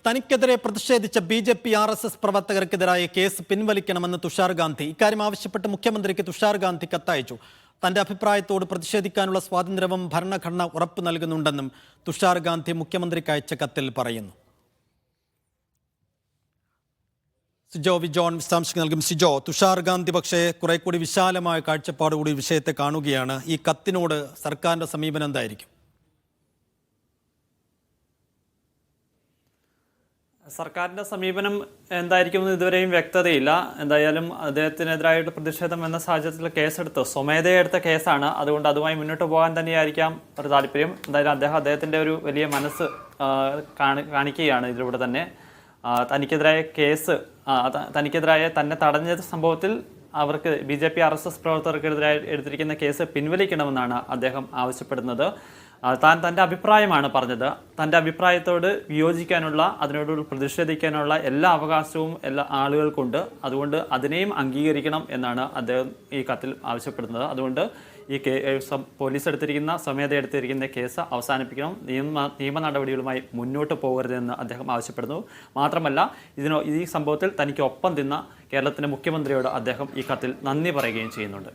തനിക്കെതിരെ പ്രതിഷേധിച്ച BJP. RSS. പ്രവർത്തകർക്കെതിരായ case പിൻവലിക്കണമെന്ന് തുഷാർ ഗാന്ധി. ഇക്കാര്യം ആവശ്യപ്പെട്ട് മുഖ്യമന്ത്രിക്ക് തുഷാർ ഗാന്ധി കത്തയച്ചു. തന്റെ അഭിപ്രായത്തോട് പ്രതിഷേധിക്കാനുള്ള സ്വാതന്ത്ര്യവും ഭരണഘടന ഉറപ്പു നൽകുന്നുണ്ടെന്നും തുഷാർ ഗാന്ധി മുഖ്യമന്ത്രിക്ക് അയച്ച കത്തിൽ പറയുന്നു. സിജോ വിജോൺ വിശദാംശങ്ങൾ നൽകും. സിജോ, തുഷാർ ഗാന്ധി പക്ഷേ കുറെ കൂടി വിശാലമായ കാഴ്ചപ്പാടുകൂടി വിഷയത്തെ കാണുകയാണ്. ഈ കത്തിനോട് സർക്കാരിന്റെ സമീപനം എന്തായിരിക്കും? സർക്കാരിൻ്റെ സമീപനം എന്തായിരിക്കുമെന്ന് ഇതുവരെയും വ്യക്തതയില്ല. എന്തായാലും അദ്ദേഹത്തിനെതിരായിട്ട് പ്രതിഷേധം എന്ന സാഹചര്യത്തിൽ കേസെടുത്തു, സ്വമേധയെടുത്ത കേസാണ്. അതുകൊണ്ട് അതുമായി മുന്നോട്ട് പോകാൻ തന്നെയായിരിക്കാം ഒരു താല്പര്യം. എന്തായാലും അദ്ദേഹത്തിൻ്റെ ഒരു വലിയ മനസ്സ് കാണിക്കുകയാണ് ഇതിലൂടെ തന്നെ. തനിക്കെതിരായ കേസ്, തനിക്കെതിരായ തന്നെ തടഞ്ഞ സംഭവത്തിൽ അവർക്ക് ബി.ജെ.പി. ആർ.എസ്.എസ്. പ്രവർത്തകർക്കെതിരായി എടുത്തിരിക്കുന്ന കേസ് പിൻവലിക്കണമെന്നാണ് അദ്ദേഹം ആവശ്യപ്പെടുന്നത്. താൻ തൻ്റെ അഭിപ്രായമാണ് പറഞ്ഞത്. തൻ്റെ അഭിപ്രായത്തോട് വിയോജിക്കാനുള്ള, അതിനോട് പ്രതിഷേധിക്കാനുള്ള എല്ലാ അവകാശവും എല്ലാ ആളുകൾക്കുണ്ട്. അതുകൊണ്ട് അതിനെയും അംഗീകരിക്കണം എന്നാണ് അദ്ദേഹം ഈ കത്തിൽ ആവശ്യപ്പെടുന്നത്. അതുകൊണ്ട് ഈ പോലീസ് എടുത്തിരിക്കുന്ന, സ്വമേധ എടുത്തിരിക്കുന്ന കേസ് അവസാനിപ്പിക്കണം, നിയമ നടപടികളുമായി മുന്നോട്ട് പോകരുതെന്ന് അദ്ദേഹം ആവശ്യപ്പെടുന്നു. മാത്രമല്ല, ഈ സംഭവത്തിൽ തനിക്ക് ഒപ്പം നിന്ന കേരളത്തിൻ്റെ മുഖ്യമന്ത്രിയോട് അദ്ദേഹം ഈ കത്തിൽ നന്ദി പറയുകയും ചെയ്യുന്നുണ്ട്.